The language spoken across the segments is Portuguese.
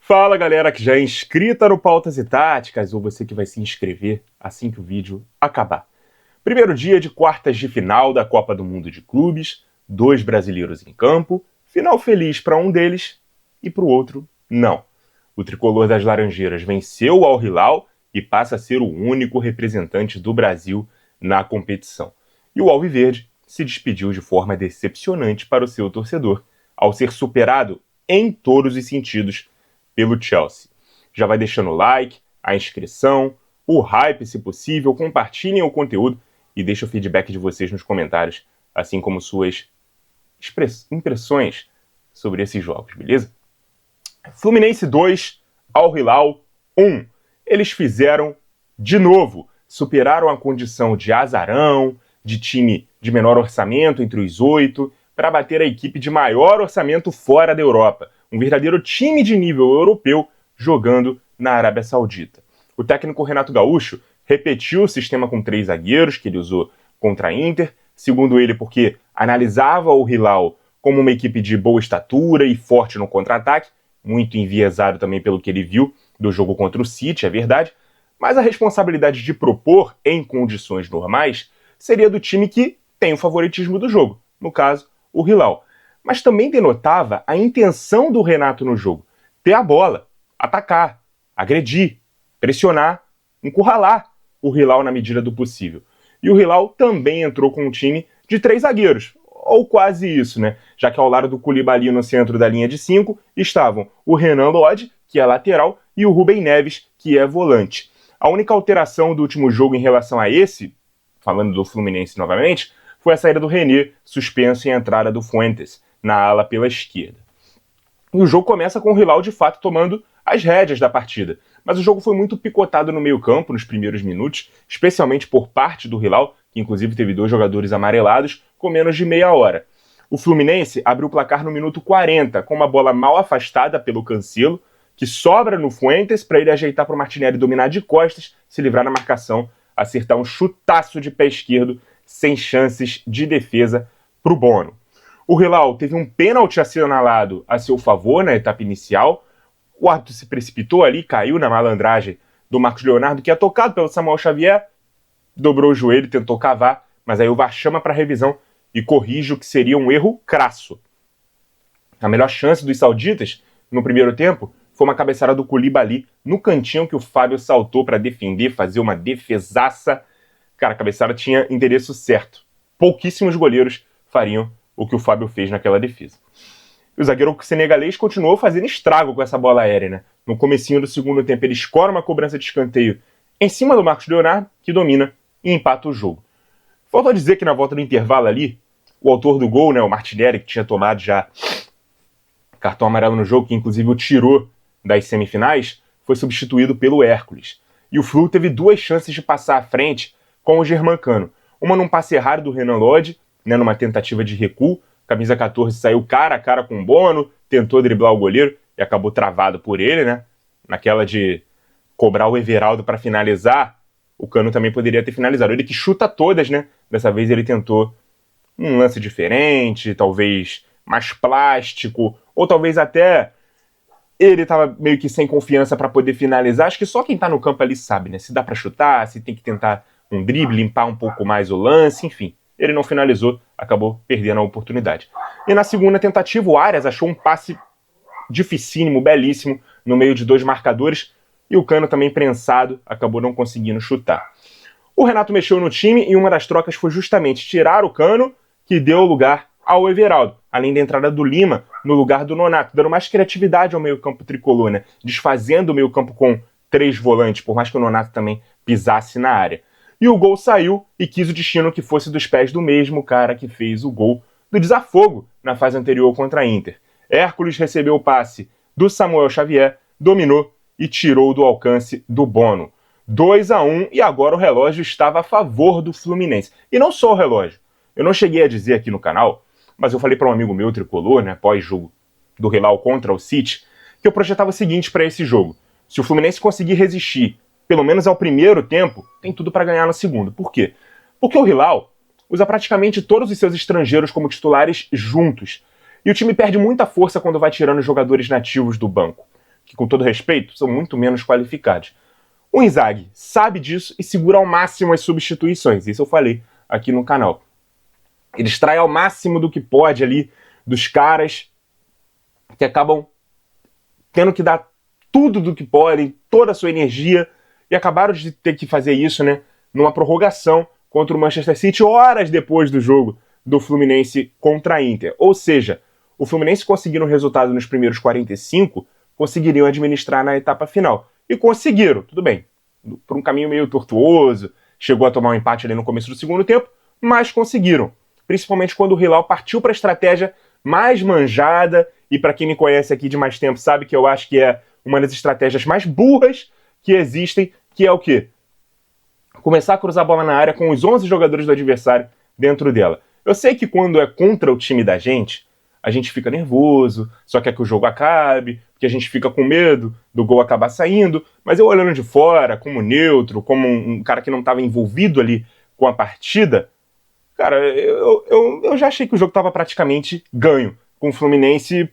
Fala galera que já é inscrita no Pautas e Táticas, ou você que vai se inscrever assim que o vídeo acabar. Primeiro dia de quartas de final da Copa do Mundo de Clubes, 2 brasileiros em campo, final feliz para um deles e para o outro não. O tricolor das Laranjeiras venceu o Al Hilal e passa a ser o único representante do Brasil na competição. E o Alviverde se despediu de forma decepcionante para o seu torcedor, ao ser superado em todos os sentidos pelo Chelsea. Já vai deixando o like, a inscrição, o hype se possível, compartilhem o conteúdo e deixem o feedback de vocês nos comentários, assim como suas impressões sobre esses jogos, beleza? Fluminense 2, Al Hilal 1. Eles fizeram de novo, superaram a condição de azarão, de time de menor orçamento entre os 8, para bater a equipe de maior orçamento fora da Europa. Um verdadeiro time de nível europeu jogando na Arábia Saudita. O técnico Renato Gaúcho repetiu o sistema com 3 zagueiros que ele usou contra a Inter, segundo ele porque analisava o Hilal como uma equipe de boa estatura e forte no contra-ataque, muito enviesado também pelo que ele viu do jogo contra o City, é verdade, mas a responsabilidade de propor em condições normais seria do time que tem o favoritismo do jogo, no caso, o Hilal. Mas também denotava a intenção do Renato no jogo, ter a bola, atacar, agredir, pressionar, encurralar o Hilal na medida do possível. E o Hilal também entrou com um time de 3 zagueiros, ou quase isso, né? Já que ao lado do Koulibaly no centro da linha de 5 estavam o Renan Lodge, que é lateral, e o Rubem Neves, que é volante. A única alteração do último jogo em relação a esse, falando do Fluminense novamente, foi a saída do René, suspenso, e a entrada do Fuentes na ala pela esquerda. E o jogo começa com o Hilal de fato tomando as rédeas da partida, mas o jogo foi muito picotado no meio-campo nos primeiros minutos, especialmente por parte do Hilal, que inclusive teve 2 jogadores amarelados com menos de meia hora. O Fluminense abriu o placar no minuto 40, com uma bola mal afastada pelo Cancelo, que sobra no Fuentes para ele ajeitar para o Martinelli dominar de costas, se livrar da marcação, acertar um chutaço de pé esquerdo, sem chances de defesa para o Bono. O Hilal teve um pênalti assinalado a seu favor na etapa inicial. O árbitro se precipitou ali, caiu na malandragem do Marcos Leonardo, que é tocado pelo Samuel Xavier, dobrou o joelho, tentou cavar, mas aí o VAR chama para revisão e corrige o que seria um erro crasso. A melhor chance dos sauditas no primeiro tempo foi uma cabeçada do Koulibaly no cantinho que o Fábio saltou para defender, fazer uma defesaça. Cara, a cabeçada tinha endereço certo. Pouquíssimos goleiros fariam o que o Fábio fez naquela defesa. E o zagueiro senegalês continuou fazendo estrago com essa bola aérea, né? No comecinho do segundo tempo ele escora uma cobrança de escanteio em cima do Marcos Leonardo, que domina e empata o jogo. Falta dizer que na volta do intervalo ali, o autor do gol, né, o Martinelli, que tinha tomado já cartão amarelo no jogo, que inclusive o tirou das semifinais, foi substituído pelo Hércules. E o Flu teve 2 chances de passar à frente com o Germancano. Uma num passe errado do Renan Lodge, né, numa tentativa de recuo. Camisa 14 saiu cara a cara com o Bono, tentou driblar o goleiro e acabou travado por ele, né? Naquela de cobrar o Everaldo para finalizar, o Cano também poderia ter finalizado. Ele que chuta todas, né? Dessa vez ele tentou um lance diferente, talvez mais plástico, ou talvez até ele estava meio que sem confiança para poder finalizar. Acho que só quem tá no campo ali sabe, né? Se dá para chutar, se tem que tentar um drible, limpar um pouco mais o lance, enfim. Ele não finalizou, acabou perdendo a oportunidade. E na segunda tentativa, o Arias achou um passe dificílimo, belíssimo, no meio de 2 marcadores, e o Cano também prensado, acabou não conseguindo chutar. O Renato mexeu no time e uma das trocas foi justamente tirar o Cano, que deu lugar ao Everaldo, além da entrada do Lima no lugar do Nonato, dando mais criatividade ao meio-campo tricolor, né? Desfazendo o meio-campo com 3 volantes, por mais que o Nonato também pisasse na área. E o gol saiu e quis o destino que fosse dos pés do mesmo cara que fez o gol do desafogo na fase anterior contra a Inter. Hércules recebeu o passe do Samuel Xavier, dominou e tirou do alcance do Bono. 2-1 e agora o relógio estava a favor do Fluminense. E não só o relógio. Eu não cheguei a dizer aqui no canal, mas eu falei para um amigo meu tricolor, né, pós-jogo do Hilal contra o City, que eu projetava o seguinte para esse jogo. Se o Fluminense conseguir resistir pelo menos ao primeiro tempo, tem tudo para ganhar no segundo. Por quê? Porque o Hilal usa praticamente todos os seus estrangeiros como titulares juntos. E o time perde muita força quando vai tirando jogadores nativos do banco. que, com todo respeito, são muito menos qualificados. O Inzaghi sabe disso e segura ao máximo as substituições. Isso eu falei aqui no canal. Ele extrai ao máximo do que pode ali dos caras que acabam tendo que dar tudo do que podem, toda a sua energia, e acabaram de ter que fazer isso, né, numa prorrogação contra o Manchester City, horas depois do jogo do Fluminense contra a Inter. Ou seja, o Fluminense conseguindo um resultado nos primeiros 45, conseguiriam administrar na etapa final. E conseguiram, tudo bem, por um caminho meio tortuoso, chegou a tomar um empate ali no começo do segundo tempo, mas conseguiram. Principalmente quando o Hilal partiu para a estratégia mais manjada, e para quem me conhece aqui de mais tempo sabe que eu acho que é uma das estratégias mais burras que existem, que é o quê? Começar a cruzar a bola na área com os 11 jogadores do adversário dentro dela. Eu sei que quando é contra o time da gente, a gente fica nervoso, só quer que o jogo acabe, porque a gente fica com medo do gol acabar saindo, mas eu olhando de fora, como neutro, como um cara que não estava envolvido ali com a partida, cara, eu já achei que o jogo estava praticamente ganho, com o Fluminense,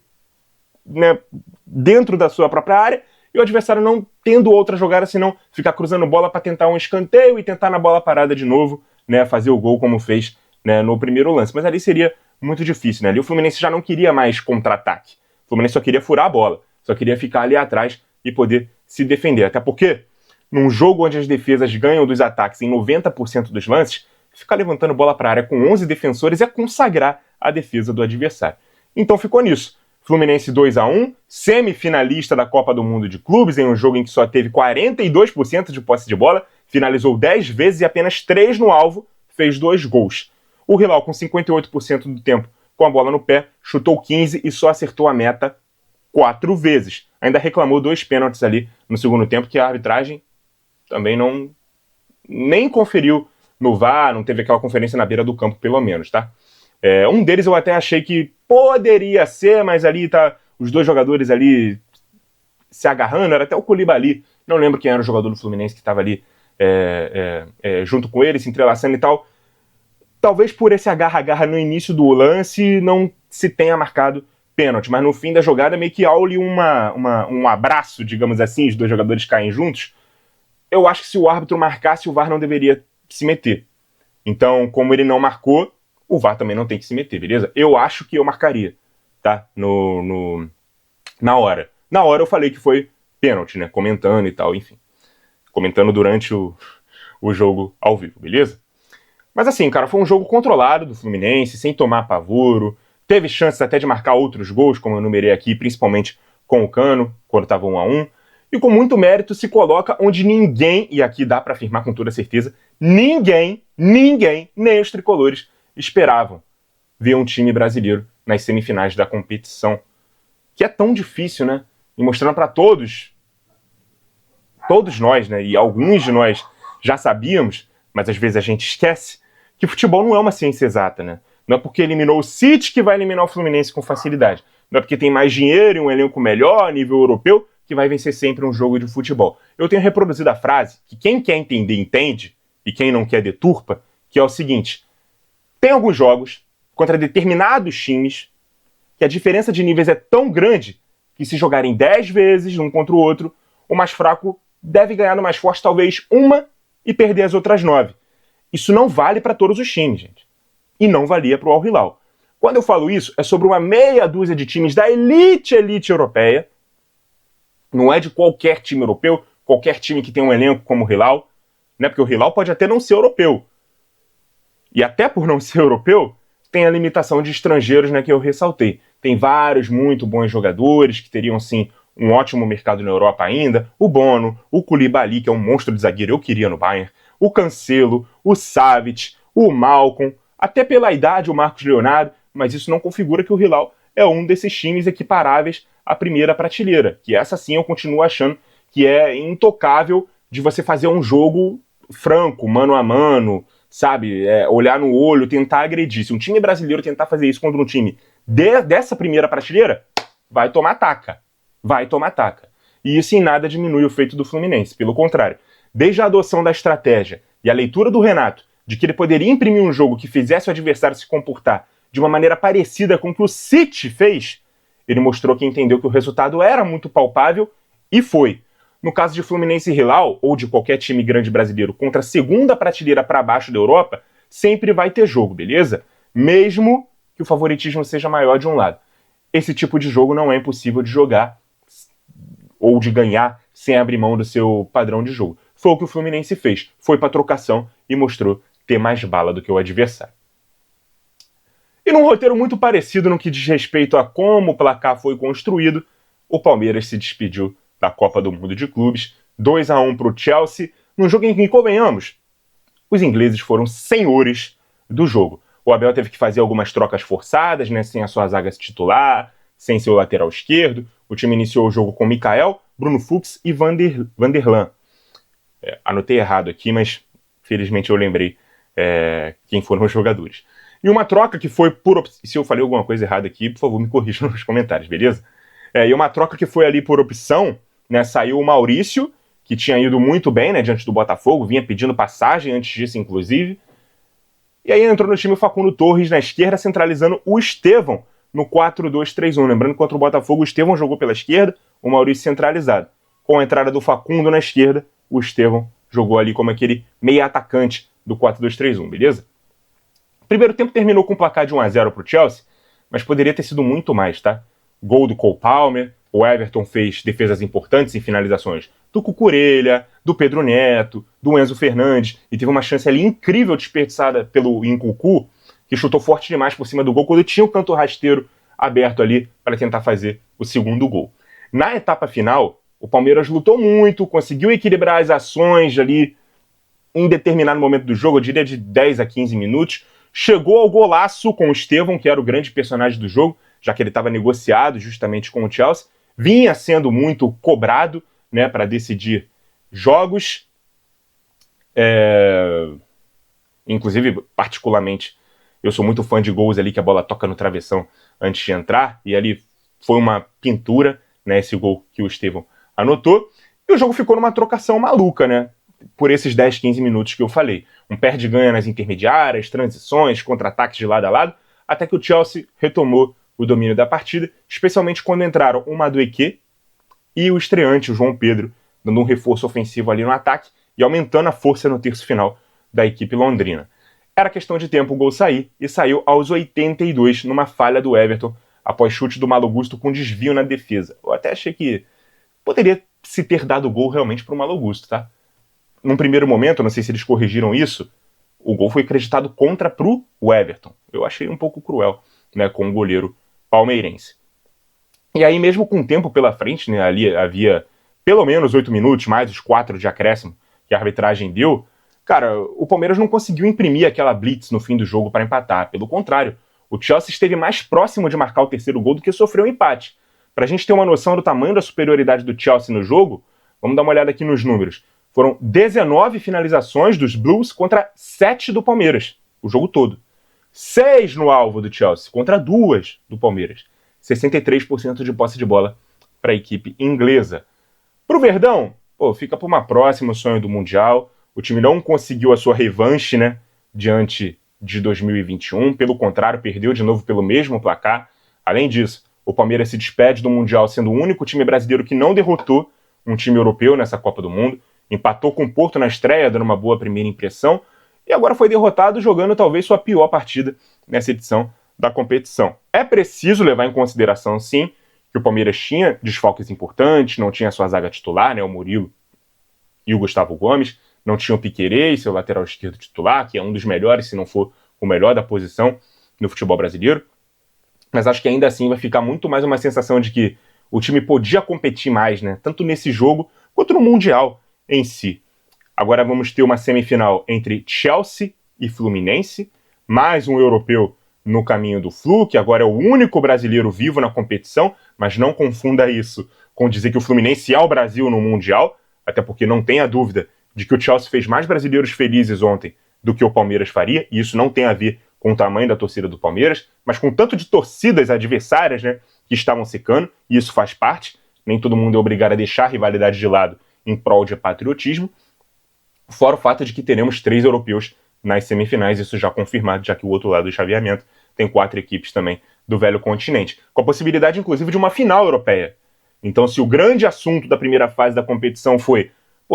né, dentro da sua própria área, e o adversário não tendo outra jogada senão ficar cruzando bola para tentar um escanteio e tentar na bola parada de novo, né, fazer o gol como fez, né, no primeiro lance. Mas ali seria muito difícil, né? Ali o Fluminense já não queria mais contra-ataque. O Fluminense só queria furar a bola, só queria ficar ali atrás e poder se defender. Até porque, num jogo onde as defesas ganham dos ataques em 90% dos lances, ficar levantando bola para a área com 11 defensores é consagrar a defesa do adversário. Então ficou nisso. Fluminense 2-1, semifinalista da Copa do Mundo de Clubes, em um jogo em que só teve 42% de posse de bola, finalizou 10 vezes e apenas 3 no alvo, fez 2 gols. O Hilal, com 58% do tempo com a bola no pé, chutou 15 e só acertou a meta 4 vezes. Ainda reclamou 2 pênaltis ali no segundo tempo, que a arbitragem também nem conferiu no VAR, não teve aquela conferência na beira do campo, pelo menos, tá? Um deles eu até achei que poderia ser, mas ali tá os dois jogadores ali se agarrando, era até o Koulibaly, não lembro quem era o jogador do Fluminense que estava ali junto com ele, se entrelaçando e tal. Talvez por esse agarra-agarra no início do lance não se tenha marcado pênalti, mas no fim da jogada meio que há-lhe um abraço, digamos assim, os dois jogadores caem juntos. Eu acho que se o árbitro marcasse, o VAR não deveria se meter. Então, como ele não marcou, o VAR também não tem que se meter, beleza? Eu acho que eu marcaria, tá? Na hora. Na hora eu falei que foi pênalti, né? Comentando e tal, enfim. Comentando durante o jogo ao vivo, beleza? Mas assim, cara, foi um jogo controlado do Fluminense, sem tomar apavoro. Teve chances até de marcar outros gols, como eu numerei aqui, principalmente com o Cano, quando estava 1-1. E com muito mérito se coloca onde ninguém, e aqui dá para afirmar com toda certeza, ninguém, nem os tricolores, esperavam ver um time brasileiro nas semifinais da competição. Que é tão difícil, né? E mostrando para todos nós, né? E alguns de nós já sabíamos, mas às vezes a gente esquece, que futebol não é uma ciência exata, né? Não é porque eliminou o City que vai eliminar o Fluminense com facilidade. Não é porque tem mais dinheiro e um elenco melhor, nível europeu, que vai vencer sempre um jogo de futebol. Eu tenho reproduzido a frase, que quem quer entender, entende, e quem não quer deturpa, que é o seguinte: tem alguns jogos contra determinados times que a diferença de níveis é tão grande que se jogarem 10 vezes um contra o outro, o mais fraco deve ganhar no mais forte talvez uma e perder as outras 9. Isso não vale para todos os times, gente. E não valia para o Al Hilal. Quando eu falo isso, é sobre uma meia dúzia de times da elite europeia. Não é de qualquer time europeu, qualquer time que tem um elenco como o Hilal, né? Porque o Hilal pode até não ser europeu. E até por não ser europeu, tem a limitação de estrangeiros, né, que eu ressaltei. Tem vários muito bons jogadores que teriam, sim, um ótimo mercado na Europa ainda. O Bono, o Koulibaly, que é um monstro de zagueiro, eu queria no Bayern. O Cancelo, o Savic, o Malcom, até pela idade o Marcos Leonardo, mas isso não configura que o Hilal é um desses times equiparáveis à primeira prateleira, que essa sim eu continuo achando que é intocável de você fazer um jogo franco, mano a mano, sabe, olhar no olho, tentar agredir. Se um time brasileiro tentar fazer isso contra um time dessa primeira prateleira, vai tomar taca. E isso em nada diminui o feito do Fluminense, pelo contrário. Desde a adoção da estratégia e a leitura do Renato de que ele poderia imprimir um jogo que fizesse o adversário se comportar de uma maneira parecida com o que o City fez, ele mostrou que entendeu que o resultado era muito palpável E foi. No caso de Fluminense e Hilal, ou de qualquer time grande brasileiro contra a segunda prateleira para baixo da Europa, sempre vai ter jogo, beleza? Mesmo que o favoritismo seja maior de um lado. Esse tipo de jogo não é impossível de jogar ou de ganhar sem abrir mão do seu padrão de jogo. Foi o que o Fluminense fez. Foi para trocação e mostrou ter mais bala do que o adversário. E num roteiro muito parecido no que diz respeito a como o placar foi construído, o Palmeiras se despediu da Copa do Mundo de Clubes, 2-1 para o Chelsea, num jogo em que, convenhamos, os ingleses foram senhores do jogo. O Abel teve que fazer algumas trocas forçadas, né, sem a sua zaga titular, sem seu lateral esquerdo. O time iniciou o jogo com Mikael, Bruno Fux e Vanderlan. Anotei errado aqui, mas felizmente eu lembrei quem foram os jogadores. E uma troca que foi por... Se eu falei alguma coisa errada aqui, por favor, me corrijam nos comentários, beleza? E uma troca que foi ali por opção, né? Saiu o Maurício, que tinha ido muito bem, né, diante do Botafogo, vinha pedindo passagem antes disso, inclusive. E aí entrou no time o Facundo Torres na esquerda, centralizando o Estevão no 4-2-3-1. Lembrando que contra o Botafogo, o Estevão jogou pela esquerda, o Maurício centralizado. Com a entrada do Facundo na esquerda, o Estevão jogou ali como aquele meia atacante do 4-2-3-1, beleza? O primeiro tempo terminou com um placar de 1-0 para o Chelsea, mas poderia ter sido muito mais, tá? Gol do Cole Palmer, o Everton fez defesas importantes em finalizações do Cucurella, do Pedro Neto, do Enzo Fernandes, e teve uma chance ali incrível desperdiçada pelo Nkunku, que chutou forte demais por cima do gol, quando tinha o canto rasteiro aberto ali para tentar fazer o segundo gol. Na etapa final, o Palmeiras lutou muito, conseguiu equilibrar as ações ali em determinado momento do jogo, eu diria de 10 a 15 minutos, chegou ao golaço com o Estevão, que era o grande personagem do jogo, já que ele estava negociado justamente com o Chelsea, vinha sendo muito cobrado, né, para decidir jogos, inclusive, particularmente, eu sou muito fã de gols ali que a bola toca no travessão antes de entrar, e ali foi uma pintura, né, esse gol que o Estevão anotou, e o jogo ficou numa trocação maluca, né, por esses 10, 15 minutos que eu falei. Um perde-ganha nas intermediárias, transições, contra-ataques de lado a lado, até que o Chelsea retomou o domínio da partida, especialmente quando entraram o Madueke e o estreante, o João Pedro, dando um reforço ofensivo ali no ataque e aumentando a força no terço final da equipe londrina. Era questão de tempo o gol sair, e saiu aos 82 numa falha do Everton, após chute do Malo Gusto com desvio na defesa. Eu até achei que poderia se ter dado o gol realmente para o Malo Gusto, tá? Num primeiro momento, não sei se eles corrigiram isso, o gol foi acreditado contra pro Everton. Eu achei um pouco cruel, né, com o goleiro palmeirense. E aí, mesmo com o tempo pela frente, né, ali havia pelo menos 8 minutos, mais os 4 de acréscimo que a arbitragem deu, cara, o Palmeiras não conseguiu imprimir aquela blitz no fim do jogo para empatar. Pelo contrário, o Chelsea esteve mais próximo de marcar o terceiro gol do que sofreu o empate. Pra gente ter uma noção do tamanho da superioridade do Chelsea no jogo, vamos dar uma olhada aqui nos números. Foram 19 finalizações dos Blues contra 7 do Palmeiras, o jogo todo. 6 no alvo do Chelsea contra 2 do Palmeiras. 63% de posse de bola para a equipe inglesa. Pro Verdão, fica para uma próxima, o sonho do Mundial. O time não conseguiu a sua revanche, né, diante de 2021. Pelo contrário, perdeu de novo pelo mesmo placar. Além disso, o Palmeiras se despede do Mundial sendo o único time brasileiro que não derrotou um time europeu nessa Copa do Mundo. Empatou com o Porto na estreia, dando uma boa primeira impressão, e agora foi derrotado jogando talvez sua pior partida nessa edição da competição. É preciso levar em consideração, sim, que o Palmeiras tinha desfalques importantes, não tinha sua zaga titular, né, o Murilo e o Gustavo Gomes, não tinha o Piquerez, seu lateral esquerdo titular, que é um dos melhores, se não for o melhor da posição no futebol brasileiro, mas acho que ainda assim vai ficar muito mais uma sensação de que o time podia competir mais, né, tanto nesse jogo quanto no Mundial em si. Agora vamos ter uma semifinal entre Chelsea e Fluminense, mais um europeu no caminho do Flu, que agora é o único brasileiro vivo na competição, mas não confunda isso com dizer que o Fluminense é o Brasil no Mundial, até porque não tenha dúvida de que o Chelsea fez mais brasileiros felizes ontem do que o Palmeiras faria, e isso não tem a ver com o tamanho da torcida do Palmeiras, mas com tanto de torcidas adversárias, né, que estavam secando, e isso faz parte, nem todo mundo é obrigado a deixar a rivalidade de lado em prol de patriotismo, fora o fato de que teremos 3 europeus nas semifinais, isso já confirmado, já que o outro lado do chaveamento tem 4 equipes também do velho continente, com a possibilidade, inclusive, de uma final europeia, Então, se o grande assunto da primeira fase da competição foi,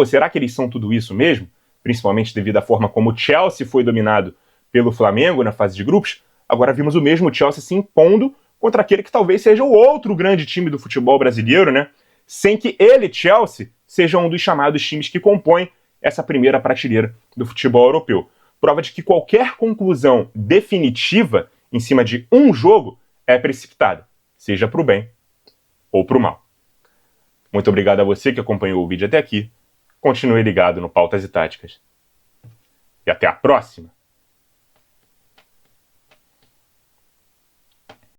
será que eles são tudo isso mesmo? Principalmente devido à forma como o Chelsea foi dominado pelo Flamengo na fase de grupos, agora vimos o mesmo Chelsea se impondo contra aquele que talvez seja o outro grande time do futebol brasileiro, né? Sem que ele, Chelsea, seja um dos chamados times que compõem essa primeira prateleira do futebol europeu. Prova de que qualquer conclusão definitiva em cima de um jogo é precipitada, seja para o bem ou para o mal. Muito obrigado a você que acompanhou o vídeo até aqui. Continue ligado no Pautas e Táticas. E até a próxima!